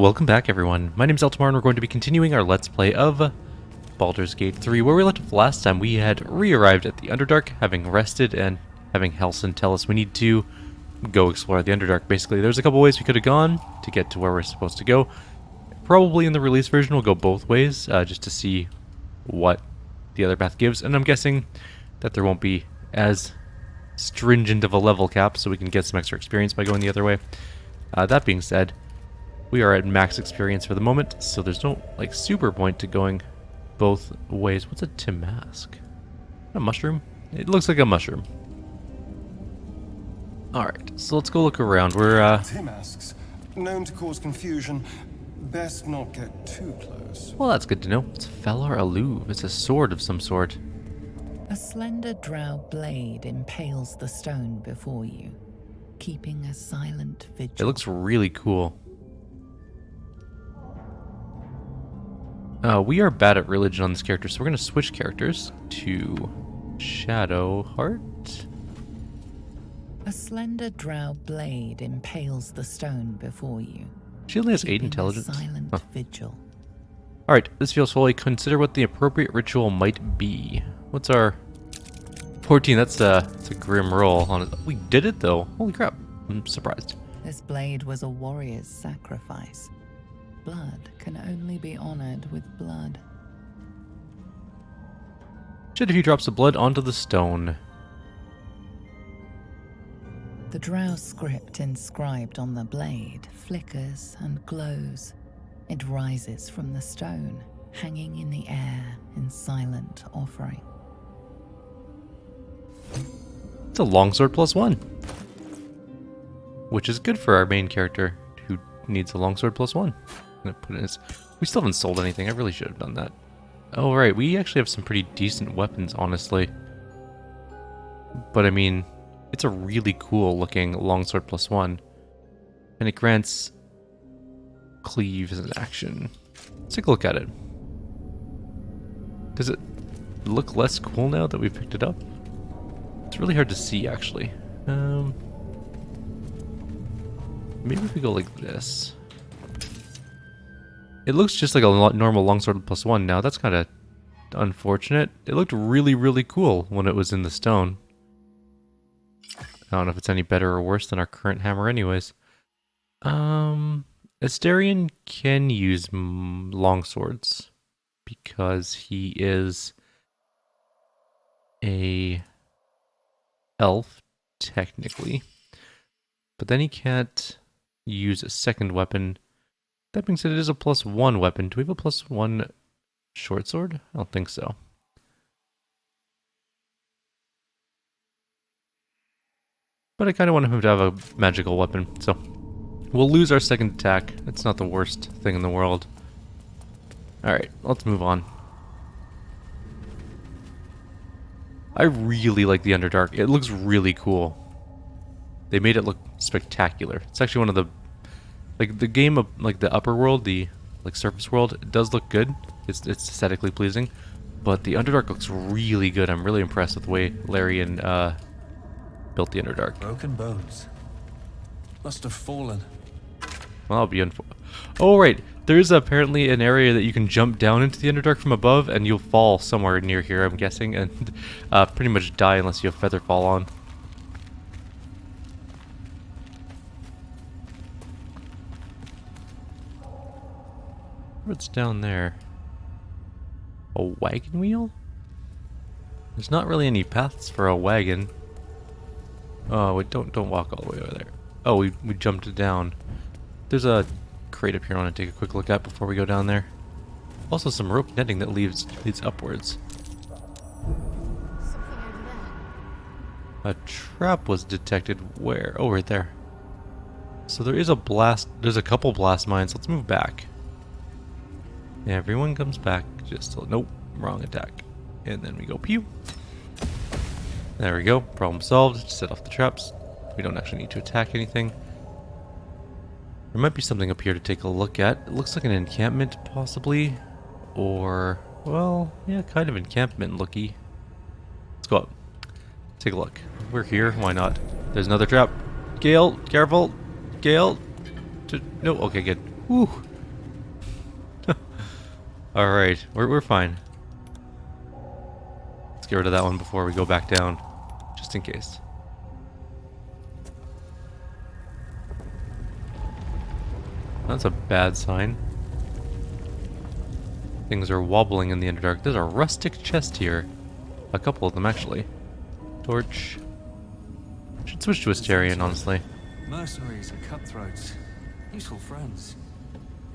Welcome back everyone, my name is Eltimar and we're going to be continuing our Let's Play of Baldur's Gate 3. Where we left off last time, we had re-arrived at the Underdark, having rested and having Halsin tell us we need to go explore the Underdark. Basically, there's a couple ways we could have gone to get to where we're supposed to go. Probably in the release version we'll go both ways, just to see what the other path gives, and I'm guessing that there won't be as stringent of a level cap, so we can get some extra experience by going the other way. That being said, we are at max experience for the moment, so there's no like super point to going both ways. What's a Timask? A mushroom? It looks like a mushroom. Alright, so let's go look around. We're Timasks, known to cause confusion. Best not get too close. well, that's good to know. It's Felar Aluv. It's a sword of some sort. A slender drow blade impales the stone before you, keeping a silent vigil. It looks really cool. We are bad at religion on this character, so we're going to switch characters to Shadowheart. A slender drow blade impales the stone before you. She only has 8 keeping intelligence. A silent vigil. Alright, this feels holy. Consider what the appropriate ritual might be. What's our 14? That's a grim roll on it. We did it though. Holy crap. I'm surprised. This blade was a warrior's sacrifice. Blood can only be honored with blood. Shed a few drops of blood onto the stone. The drow script inscribed on the blade flickers and glows. It rises from the stone, hanging in the air in silent offering. It's a longsword +1. Which is good for our main character, who needs a longsword +1. I'm gonna put it in his... We still haven't sold anything. I really should have done that. Oh, right. We actually have some pretty decent weapons, honestly. But, I mean, it's a really cool looking longsword +1. And it grants cleave as an action. Let's take a look at it. Does it look less cool now that we've picked it up? It's really hard to see, actually. Maybe if we go like this. It looks just like a normal longsword +1 now. That's kind of unfortunate. It looked really, really cool when it was in the stone. I don't know if it's any better or worse than our current hammer anyways. Astarion can use longswords because he is a elf, technically. But then he can't use a second weapon. That being said, it is a +1 weapon. Do we have a +1 short sword? I don't think so. But I kind of want him to have a magical weapon, so we'll lose our second attack. It's not the worst thing in the world. Alright, let's move on. I really like the Underdark. It looks really cool. They made it look spectacular. It's actually one of the... Like, the game of, like, the upper world, the, like, surface world, it does look good. It's aesthetically pleasing. But the Underdark looks really good. I'm really impressed with the way Larian, built the Underdark. Broken bones. Must have fallen. Well, that'll be oh, right. There's apparently an area that you can jump down into the Underdark from above, and you'll fall somewhere near here, I'm guessing, and pretty much die unless you have Feather Fall on. What's down there? A wagon wheel? There's not really any paths for a wagon. Oh, wait, don't walk all the way over there. Oh, we jumped it down. There's a crate up here I want to take a quick look at before we go down there. Also some rope netting that leads upwards. A trap was detected where? Oh, right there. So there is a blast. There's a couple blast mines. Let's move back. Everyone comes back. Just nope, wrong attack. And then we go pew. There we go. Problem solved. Just set off the traps. We don't actually need to attack anything. There might be something up here to take a look at. It looks like an encampment, possibly. Or, well, yeah, kind of encampment looky. Let's go up. Take a look. We're here. Why not? There's another trap. Gale, careful. Gale. No, okay, good. Whew. Alright, we're fine. Let's get rid of that one before we go back down. Just in case. That's a bad sign. Things are wobbling in the Underdark. There's a rustic chest here. A couple of them, actually. Torch. Should switch to Asterion, honestly. Mercenaries and cutthroats. Useful friends.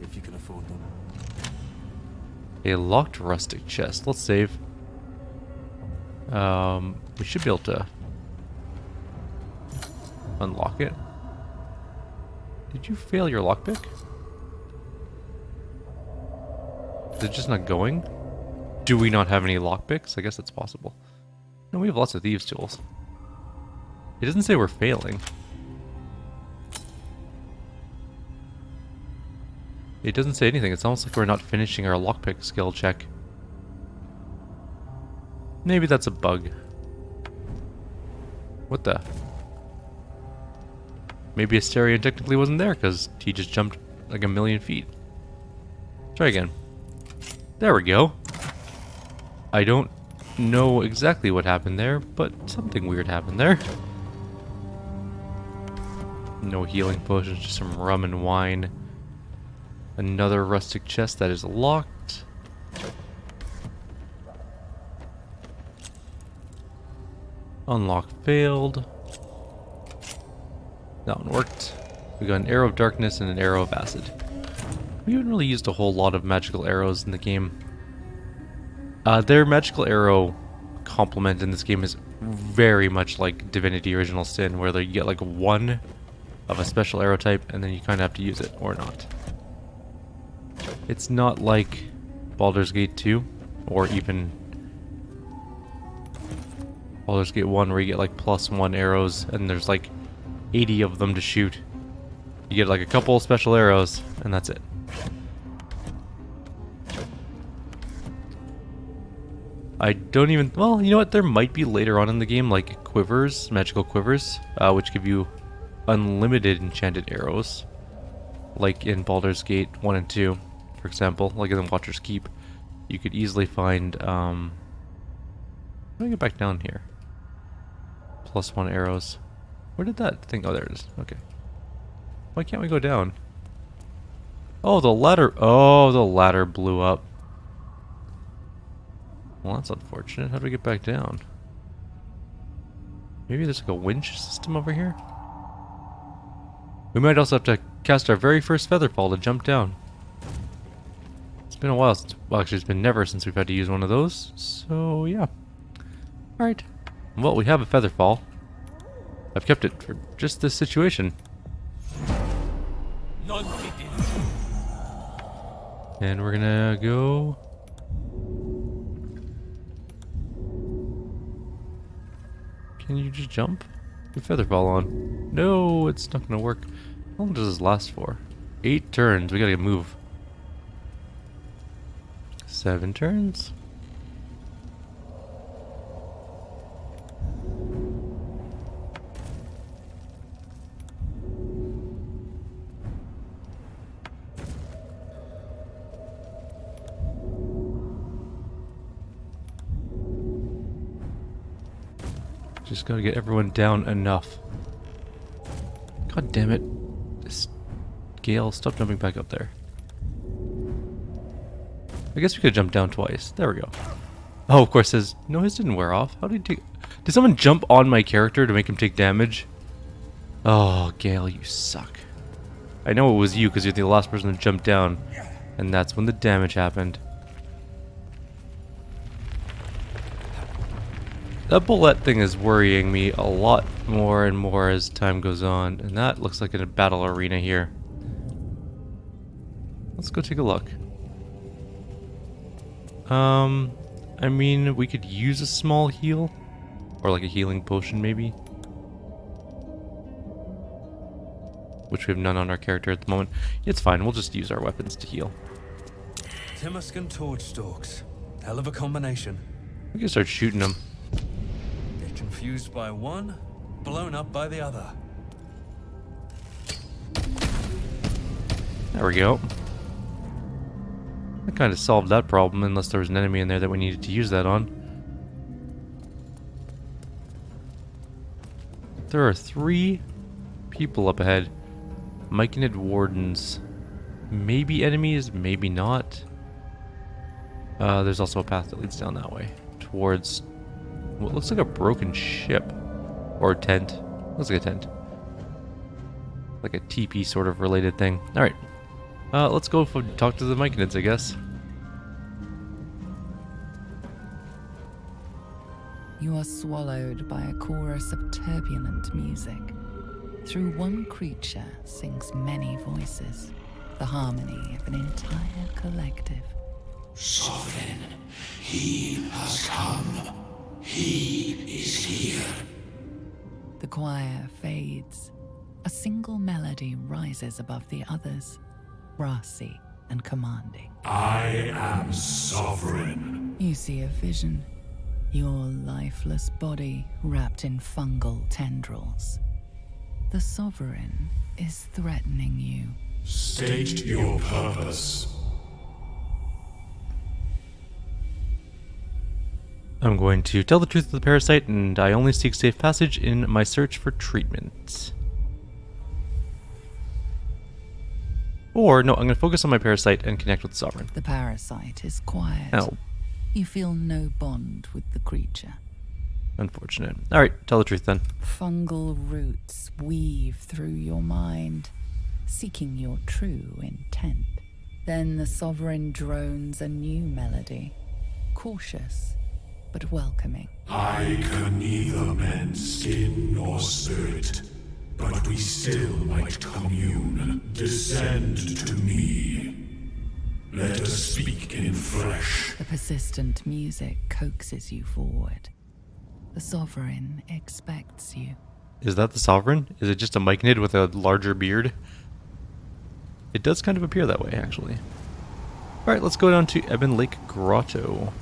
If you can afford them. A locked rustic chest. Let's save. We should be able to unlock it. Did you fail your lockpick? Is it just not going? Do we not have any lockpicks? I guess that's possible. No, we have lots of thieves' tools. It doesn't say we're failing. It doesn't say anything. It's almost like we're not finishing our lockpick skill check. Maybe that's a bug. What the? Maybe Asterion technically wasn't there because he just jumped like a million feet. Try again. There we go. I don't know exactly what happened there, but something weird happened there. No healing potions, just some rum and wine. Another rustic chest that is locked. Unlock failed. That one worked. We got an arrow of darkness and an arrow of acid. We haven't really used a whole lot of magical arrows in the game. Their magical arrow complement in this game is very much like Divinity Original Sin, where you get like one of a special arrow type and then you kind of have to use it or not. It's not like Baldur's Gate 2 or even Baldur's Gate 1 where you get like +1 arrows and there's like 80 of them to shoot. You get like a couple special arrows and that's it. I don't even... Well, you know what? There might be later on in the game, like quivers, magical quivers, which give you unlimited enchanted arrows. Like in Baldur's Gate 1 and 2, for example. Like in the Watcher's Keep. You could easily find... How do I get back down here? +1 arrows. Where did that thing... Oh, there it is. Okay. Why can't we go down? Oh, the ladder... Oh, the ladder blew up. Well, that's unfortunate. How do we get back down? Maybe there's like a winch system over here? We might also have to cast our very first Featherfall to jump down. It's been a while since... Well, actually, it's been never since we've had to use one of those. So, yeah. Alright. Well, we have a Featherfall. I've kept it for just this situation. And we're gonna go... Can you just jump? Put Featherfall on. No, it's not gonna work. How long does this last for? 8 turns. We gotta move. 7 turns. Just gotta get everyone down enough. God damn it. This Gale, stop jumping back up there. I guess we could jump down twice. There we go. Oh, of course, no, his didn't wear off. How did he take... Did someone jump on my character to make him take damage? Oh, Gale, you suck. I know it was you because you're the last person to jump down. And that's when the damage happened. That bullet thing is worrying me a lot more and more as time goes on, and that looks like a battle arena here. Let's go take a look. I mean, we could use a small heal, or like a healing potion maybe. Which we have none on our character at the moment. It's fine, we'll just use our weapons to heal. Timusk and Torch Stalks. Hell of a combination. We can start shooting them. Confused by one, blown up by the other. There we go. That kind of solved that problem, unless there was an enemy in there that we needed to use that on. There are 3 people up ahead. Myconid wardens. Maybe enemies, maybe not. There's also a path that leads down that way. Towards what looks like a broken ship. Or a tent. Looks like a tent. Like a teepee sort of related thing. Alright. Let's go talk to the Myconids, I guess. You are swallowed by a chorus of turbulent music. Through one creature sings many voices, the harmony of an entire collective. Sovereign, he has come. He is here. The choir fades. A single melody rises above the others, brassy and commanding. I am sovereign. You see a vision. Your lifeless body wrapped in fungal tendrils. The Sovereign is threatening you. State your purpose. I'm going to tell the truth of the parasite, and I only seek safe passage in my search for treatment. Or, no, I'm going to focus on my parasite and connect with the Sovereign. The parasite is quiet. Oh. You feel no bond with the creature. Unfortunate. Alright, tell the truth then. Fungal roots weave through your mind, seeking your true intent. Then the Sovereign drones a new melody, cautious but welcoming. I can neither mend skin nor spirit, but we still might commune. Descend to me. Let us speak in flesh. The persistent music coaxes you forward. The Sovereign expects you. Is that the Sovereign? Is it just a Myconid with a larger beard? It does kind of appear that way, actually. Alright, let's go down to Ebon Lake Grotto.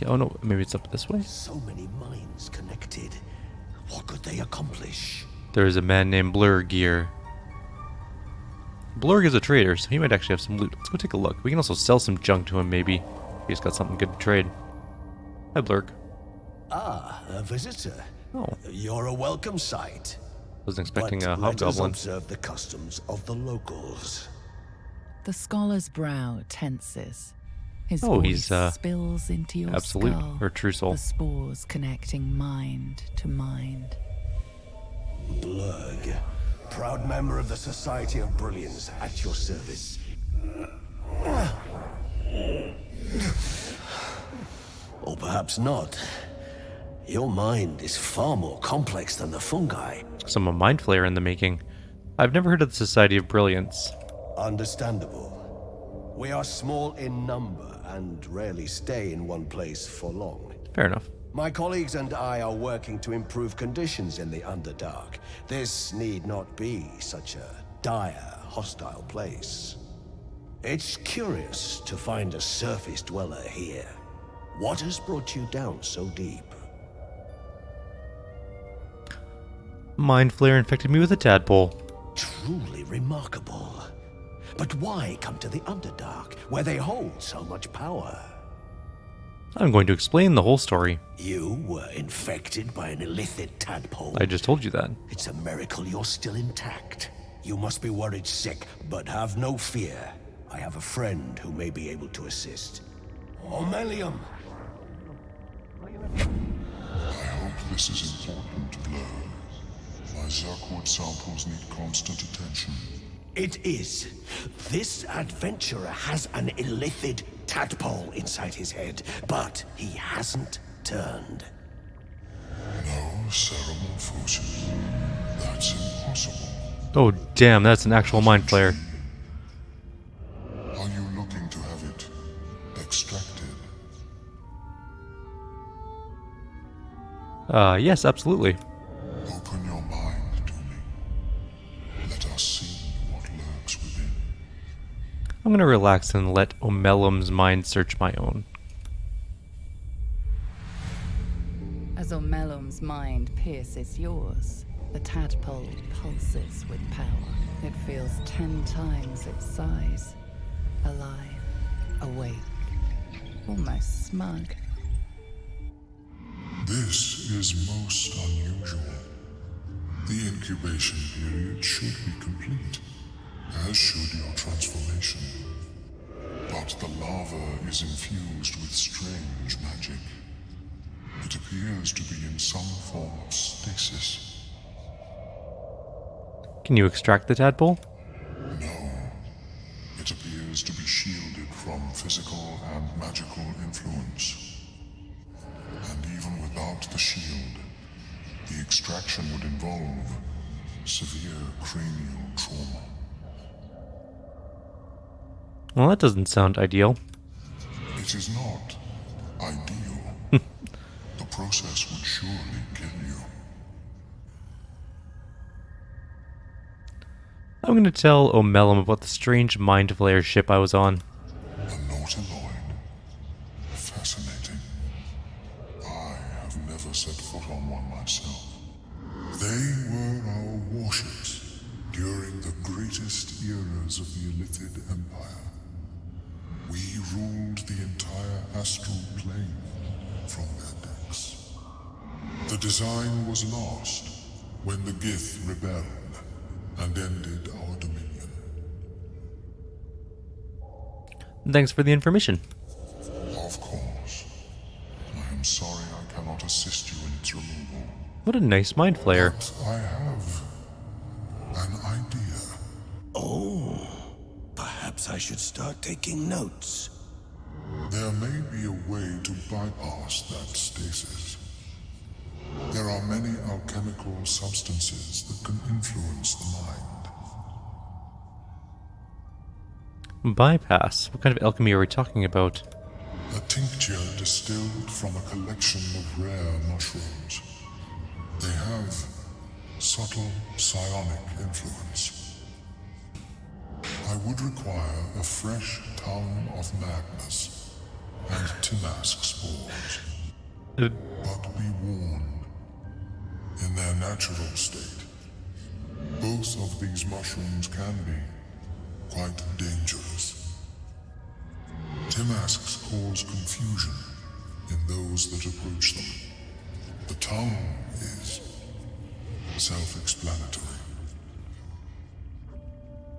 Oh no, maybe it's up this way? So many minds connected. What could they accomplish? There is a man named Blurg here. Blurg is a trader, so he might actually have some loot. Let's go take a look. We can also sell some junk to him, maybe. He's got something good to trade. Hi, Blurg. Ah, a visitor. Oh, You're a welcome sight. wasn't expecting But a let us hobgoblin. observe the customs of the locals. The scholar's brow tenses. His Oh, voice he's, spills into your Absolute, skull. or true soul. The spores connecting mind to mind. Blurg, proud member of the Society of Brilliance, at your service. Or perhaps not. Your mind is far more complex than the fungi. Some mind flayer in the making. I've never heard of the Society of Brilliance. Understandable. We are small in number and rarely stay in one place for long. Fair enough. My colleagues and I are working to improve conditions in the Underdark. This need not be such a dire, hostile place. It's curious to find a surface dweller here. What has brought you down so deep? Mind flayer infected me with a tadpole. Truly remarkable. But why come to the Underdark, where they hold so much power? I'm going to explain the whole story. You were infected by an Illythid tadpole. I just told you that. It's a miracle you're still intact. You must be worried sick, but have no fear. I have a friend who may be able to assist. Omelium! I hope this is important, Blur. My Zerkwood samples need constant attention. It is. This adventurer has an Illythid tadpole inside his head, but he hasn't turned. No ceremorphosis. That's impossible. Oh, damn, that's an actual mind flayer. Are you looking to have it extracted? Yes, absolutely. Open your mind to me. Let us see what lurks within. I'm going to relax and let Omelum's mind search my own. As Omelum's mind pierces yours, the tadpole pulses with power. It feels 10 times its size, alive, awake, almost smug. This is most unusual. The incubation period should be complete, as should your transformation. But the larva is infused with strange magic. It appears to be in some form of stasis. Can you extract the tadpole? No. It appears to be shielded from physical and magical influence. And even without the shield, the extraction would involve severe cranial trauma. Well, that doesn't sound ideal. It is not ideal. The process would surely kill you. I'm going to tell Omelum about the strange mind flayer ship I was on. The Nautiloid. Fascinating. I have never set foot on one myself. They were our warships during the greatest eras of the Illythid Empire. We ruled the entire astral plane from their decks. The design was lost when the Gith rebelled and ended our dominion. Thanks for the information. Of course. I am sorry I cannot assist you in its removal. What a nice mind flayer. But I have an idea. Oh, perhaps I should start taking notes. There may be a way to bypass that stasis. There are many alchemical substances that can influence the mind. Bypass? What kind of alchemy are we talking about? A tincture distilled from a collection of rare mushrooms. They have subtle psionic influence. I would require a fresh tongue of madness and Timask spores. But be warned, in their natural state, both of these mushrooms can be quite dangerous. Timasks cause confusion in those that approach them. The tongue is self-explanatory.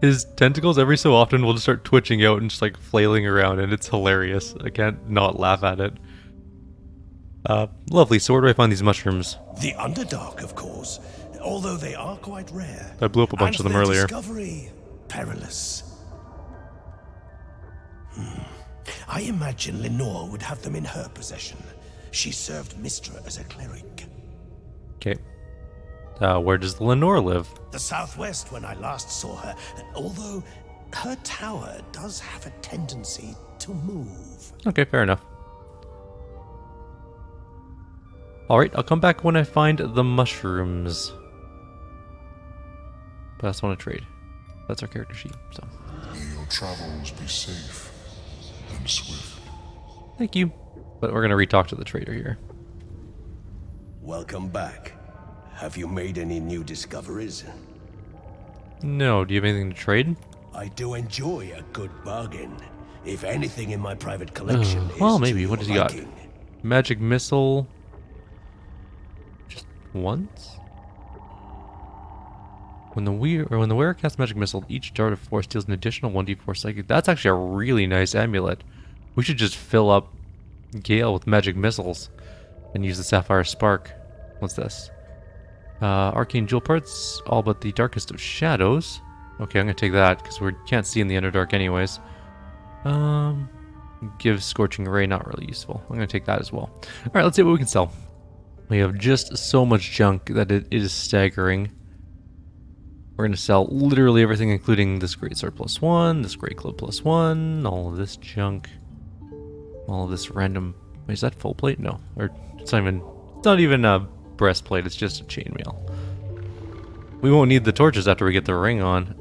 His tentacles every so often will just start twitching out and just like flailing around, and it's hilarious. I can't not laugh at it. Lovely. So where do I find these mushrooms? The Underdark, of course, although they are quite rare. I blew up a bunch of them earlier. Discovery perilous. I imagine Lenore would have them in her possession. She served Mistra as a cleric. Okay. Where does Lenore live? The southwest when I last saw her, although her tower does have a tendency to move. Okay, fair enough. Alright, I'll come back when I find the mushrooms. But I just want to trade. That's our character sheet, so. May your travels be safe and swift. Thank you. But we're going to re-talk to the trader here. Welcome back. Have you made any new discoveries? No, do you have anything to trade? I do enjoy a good bargain. If anything in my private collection is well, maybe. to What does he your got? liking. Magic missile. Just once? When the wearer casts magic missile, each dart of force deals an additional 1d4 psychic. That's actually a really nice amulet. We should just fill up Gale with magic missiles and use the Sapphire Spark. What's this? Arcane jewel parts, all but the darkest of shadows. Okay, I'm gonna take that because we can't see in the Underdark anyways. Gives Scorching Ray, not really useful. I'm gonna take that as well. Alright, let's see what we can sell. We have just so much junk that it is staggering. We're gonna sell literally everything, including this great sword +1, this great club +1, all of this junk, all of this random. Wait, is that full plate? No, or it's not even a breastplate. It's just a chainmail. We won't need the torches after we get the ring on.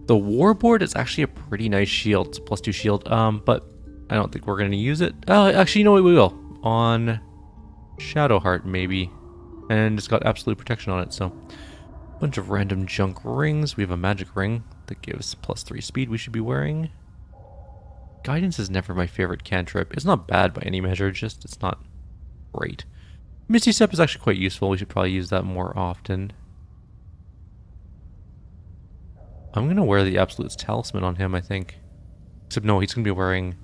The warboard is actually a pretty nice shield. It's a +2 shield. But I don't think we're gonna use it. Actually, you know what? We will on Shadowheart maybe, and it's got absolute protection on it. So. Bunch of random junk rings. We have a magic ring that gives +3 speed we should be wearing. Guidance is never my favorite cantrip. It's not bad by any measure, just it's not great. Misty Step is actually quite useful. We should probably use that more often. I'm going to wear the Absolute's Talisman on him, I think. Except no, he's going to be wearing...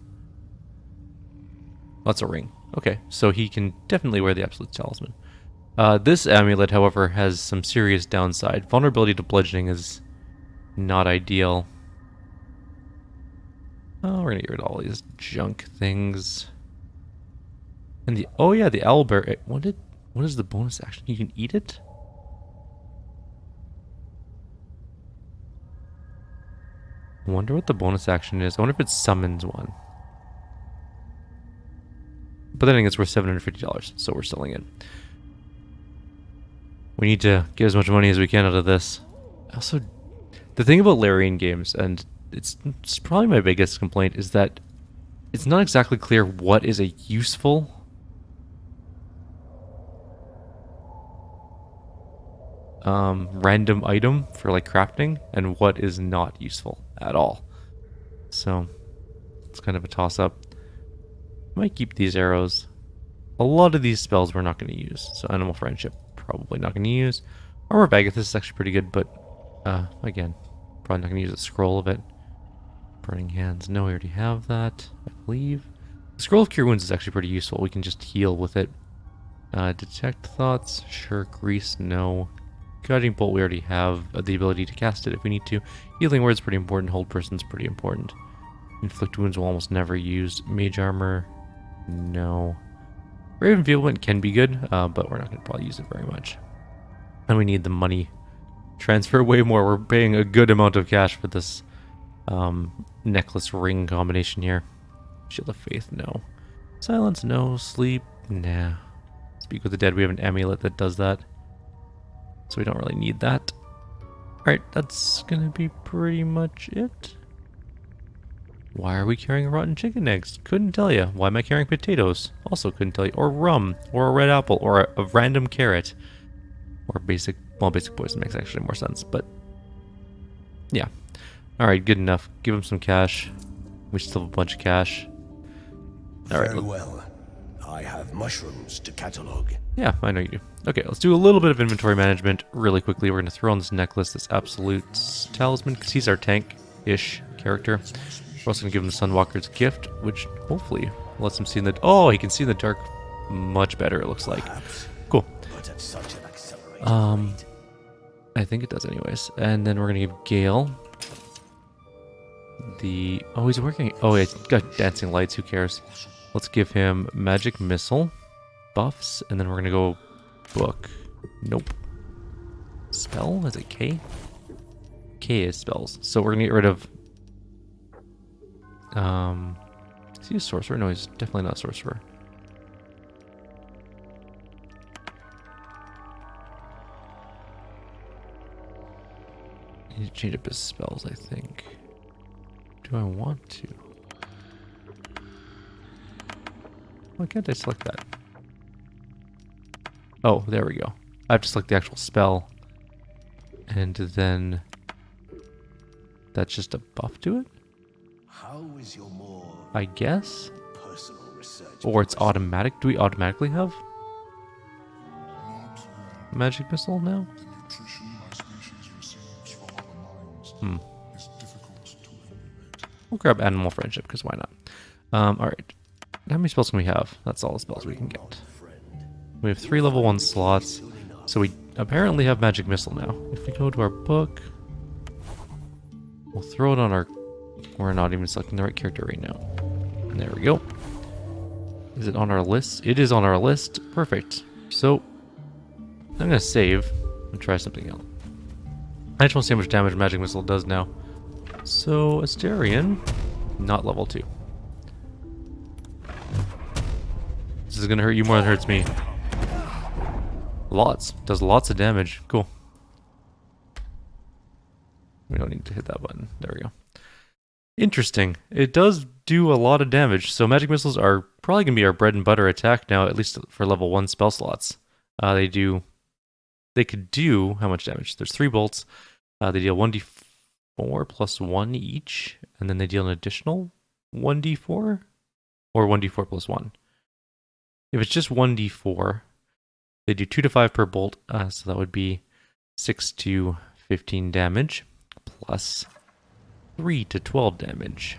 Oh, that's a ring. Okay, so he can definitely wear the Absolute's Talisman. This amulet, however, has some serious downside. Vulnerability to bludgeoning is not ideal. Oh, we're gonna get rid of all these junk things. And the oh yeah, the owlbear. What is the bonus action? You can eat it? I wonder what the bonus action is. I wonder if it summons one. But then again, it's worth $750, so we're selling it. We need to get as much money as we can out of this. Also, the thing about Larian games, and it's probably my biggest complaint, is that it's not exactly clear what is a useful random item for like crafting and what is not useful at all. So it's kind of a toss-up. Might keep these arrows. A lot of these spells we're not going to use. So Animal Friendship, probably not going to use. Armor of Agathis is actually pretty good, but again, probably not going to use a scroll of it. Burning Hands, no, we already have that, I believe. The Scroll of Cure Wounds is actually pretty useful. We can just heal with it. Detect Thoughts, sure. Grease, no. Guiding Bolt, we already have the ability to cast it if we need to. Healing Word's pretty important. Hold Person's pretty important. Inflict Wounds will almost never use. Mage Armor, no. Brave Enfeeblement can be good, but we're not going to probably use it very much. And we need the money. Transfer way more. We're paying a good amount of cash for this necklace ring combination here. Shield of Faith, no. Silence, no. Sleep, nah. Speak with the Dead, we have an amulet that does that. So we don't really need that. Alright, that's going to be pretty much it. Why are we carrying rotten chicken eggs? Couldn't tell you. Why am I carrying potatoes? Also couldn't tell you. Or rum. Or a red apple. Or a random carrot. Or basic... Well, basic poison makes actually more sense, but... Yeah. Alright, good enough. Give him some cash. We still have a bunch of cash. Alright. Very well. I have mushrooms to catalog. Yeah, I know you do. Okay, let's do a little bit of inventory management really quickly. We're going to throw on this necklace, this Absolute Talisman, because he's our tank-ish character. We're also going to give him the Sunwalker's Gift, which hopefully lets him see in the... Oh, he can see in the dark much better, it looks like. Cool. I think it does anyways. And then we're going to give Gale the... Oh, he's working... Oh, he's got Dancing Lights, who cares? Let's give him Magic Missile buffs, and then we're going to go Book. Nope. Spell? Is it K? K is spells. So we're going to get rid of... Is he a sorcerer? No, he's definitely not a sorcerer. I need to change up his spells, I think. Do I want to? Why can't I select that? Oh, there we go. I have to select the actual spell. And then... That's just a buff to it? How is your more I guess? personal research? Or it's automatic. Do we automatically have Magic Missile now? The nutrition my species receives from other minds is difficult to emulate. We'll grab Animal Friendship, because why not? Alright. How many spells can we have? That's all the spells we can get. We have 3 level 1 slots, so we apparently have Magic Missile now. If we go to our book, we'll throw it on our... We're not even selecting the right character right now. And there we go. Is it on our list? It is on our list. Perfect. So, I'm going to save and try something else. I just want to see how much damage Magic Missile does now. So, Asterion, not level 2. This is going to hurt you more than it hurts me. Lots. Does lots of damage. Cool. We don't need to hit that button. There we go. Interesting. It does do a lot of damage. So magic missiles are probably going to be our bread and butter attack now, at least for level 1 spell slots. They could do... How much damage? There's 3 bolts. They deal 1d4 plus 1 each. And then they deal an additional 1d4 or 1d4 plus 1. If it's just 1d4, they do 2 to 5 per bolt, so that would be 6 to 15 damage, plus 3 to 12 damage.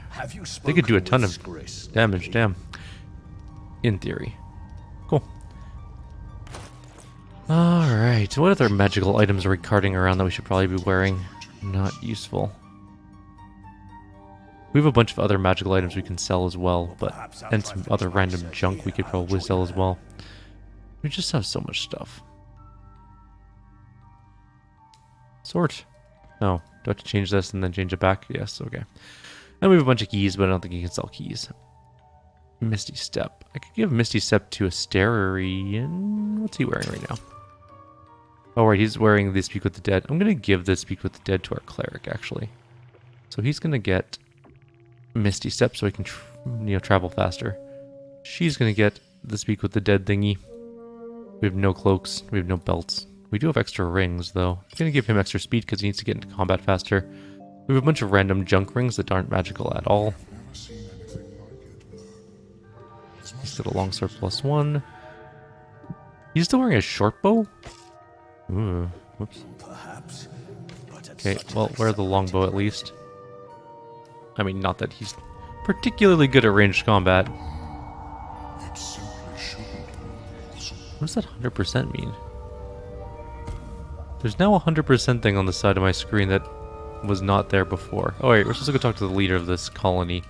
They could do a ton of damage, damn. In theory. Cool. Alright, what other magical items are we carting around that we should probably be wearing? Not useful. We have a bunch of other magical items we can sell as well, and some other random junk we could probably sell as well. We just have so much stuff. Sort. No. Do I have to change this and then change it back? Yes, okay. And we have a bunch of keys, but I don't think you can sell keys. Misty Step. I could give Misty Step to Asterian. What's he wearing right now? Oh, right, he's wearing the Speak with the Dead. I'm going to give the Speak with the Dead to our cleric, actually. So he's going to get Misty Step so he can travel faster. She's going to get the Speak with the Dead thingy. We have no cloaks. We have no belts. We do have extra rings, though. I'm going to give him extra speed because he needs to get into combat faster. We have a bunch of random junk rings that aren't magical at all. He's got a longsword plus 1. He's still wearing a short bow? Ooh, whoops. Okay, well, wear the longbow at least. I mean, not that he's particularly good at ranged combat. What does that 100% mean? There's now a 100% thing on the side of my screen that was not there before. Oh wait, we're supposed to go talk to the leader of this colony.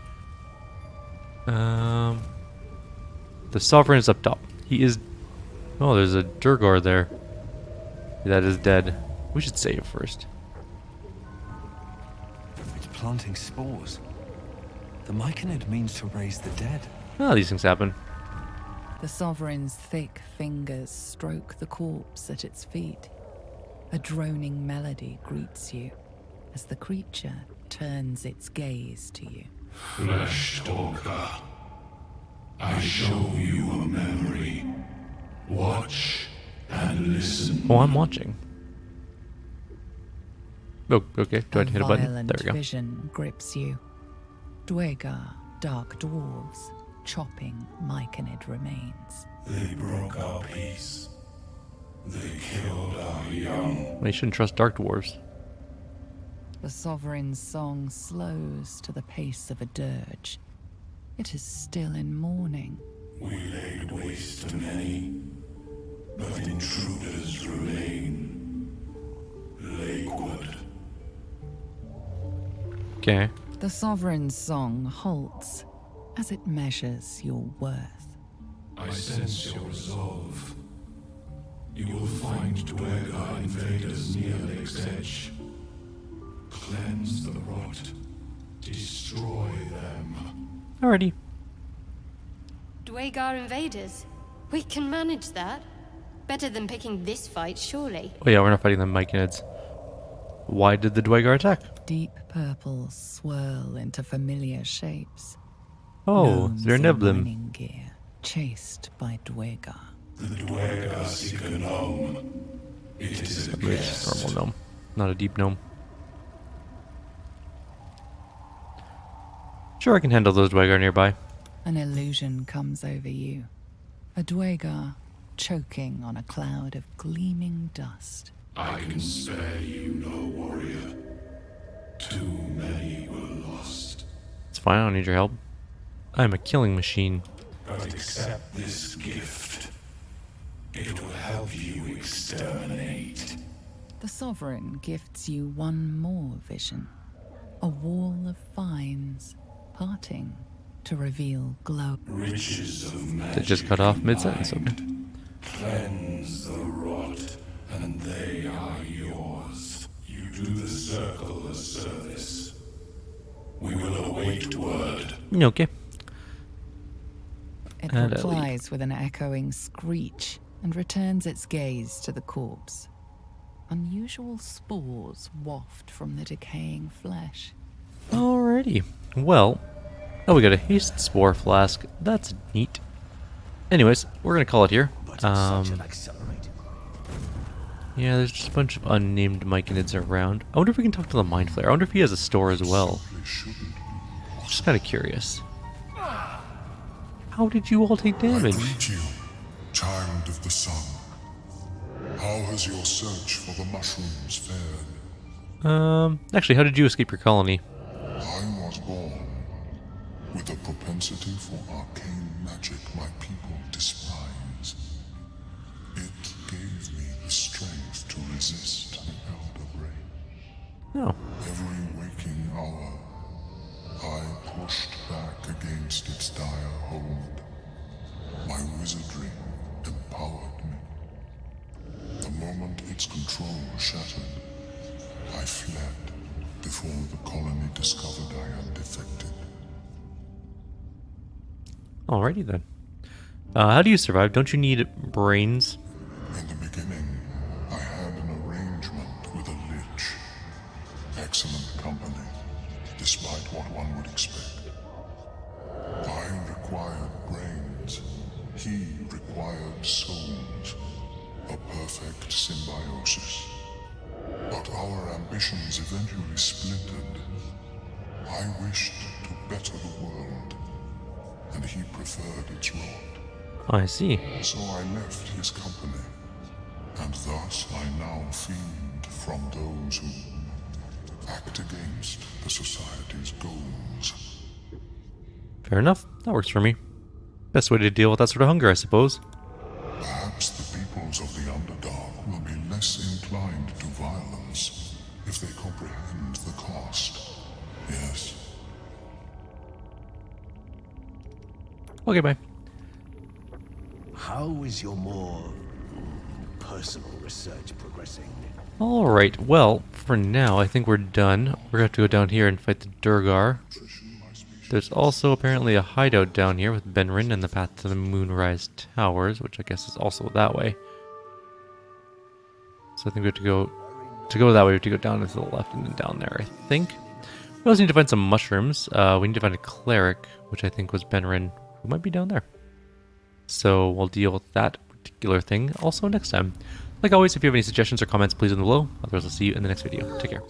The Sovereign is up top. He is... Oh, there's a Durgar there. That is dead. We should save first. It's planting spores. The Myconid means to raise the dead. Ah, these things happen. The Sovereign's thick fingers stroke the corpse at its feet. A droning melody greets you as the creature turns its gaze to you. Flesh Talker, I show you a memory. Watch and listen. Oh, I'm watching. Oh, okay. Do I hit a button? Violent There we go. vision grips you. Dwegar, dark dwarves, chopping Myconid remains. They broke our peace. They killed our young. Well, you shouldn't trust dark dwarves. The Sovereign's song slows to the pace of a dirge. It is still in mourning. We laid waste to many, but intruders remain. Lakewood. Okay. The Sovereign's song halts as it measures your worth. I sense your resolve. You will find Dwegar invaders near Lake's Edge. Cleanse the rot. Destroy them. Alrighty. Dwegar invaders? We can manage that. Better than picking this fight, surely. Oh yeah, we're not fighting the Myconids. Why did the Dwegar attack? Deep purples swirl into familiar shapes. Oh, Gnomes they're in Neblim. mining gear, chased by Dwegar. The Dwegar seek a gnome. It is a It's guest. just normal gnome, not a deep gnome. Sure, I can handle those Dwegar nearby. An illusion comes over you. A Dwegar choking on a cloud of gleaming dust. I can spare you no warrior. Too many were lost. It's fine, I don't need your help. I'm a killing machine. But accept this gift. It will help you exterminate. The Sovereign gifts you one more vision. A wall of vines parting to reveal glow. Riches of magic. They just cut off mid-sentence, okay. Cleanse the rot, and they are yours. You do the circle a service. We will await word. Okay. It And replies with an echoing screech and returns its gaze to the corpse. Unusual spores waft from the decaying flesh. Alrighty. Well, oh, we got a haste spore flask. That's neat. Anyways, we're gonna call it here. Yeah, there's just a bunch of unnamed Myconids around. I wonder if we can talk to the Mind Flayer. I wonder if he has a store as well. Just kind of curious. How did you all take I damage? greet you, child of the sun. How has your search for the mushrooms fared? Actually, how did you escape your colony? I was born with a propensity for arcane magic my people despise. It gave me the strength to resist the Elder Brain. No. Every waking hour, I pushed back against its dire hold. My wizardry empowered me. The moment its control shattered, I fled before the colony discovered I had defected. Alrighty then. How do you survive? Don't you need brains? In the beginning, I had an arrangement with a lich. Excellent company, despite what one would expect. I required brains. He required souls. A perfect symbiosis. But our ambitions eventually splintered. I wished to better the world, and he preferred its rod. I see. So I left his company, and thus I now feed from those who act against the Society's goals. Fair enough. That works for me. Best way to deal with that sort of hunger, I suppose. Perhaps the peoples of the Underdark will be less inclined to violence if they comprehend the cost. Yes. Okay, bye. How is your more personal research progressing? Alright, well, for now, I think we're done. We're gonna have to go down here and fight the Durgar. There's also apparently a hideout down here with Benrin and the path to the Moonrise Towers, which I guess is also that way. So I think we have to go that way, we have to go down to the left and then down there, I think. We also need to find some mushrooms. We need to find a cleric, which I think was Benrin, who might be down there. So we'll deal with that particular thing also next time. Like always, if you have any suggestions or comments, please leave them below. Otherwise, I'll see you in the next video. Take care.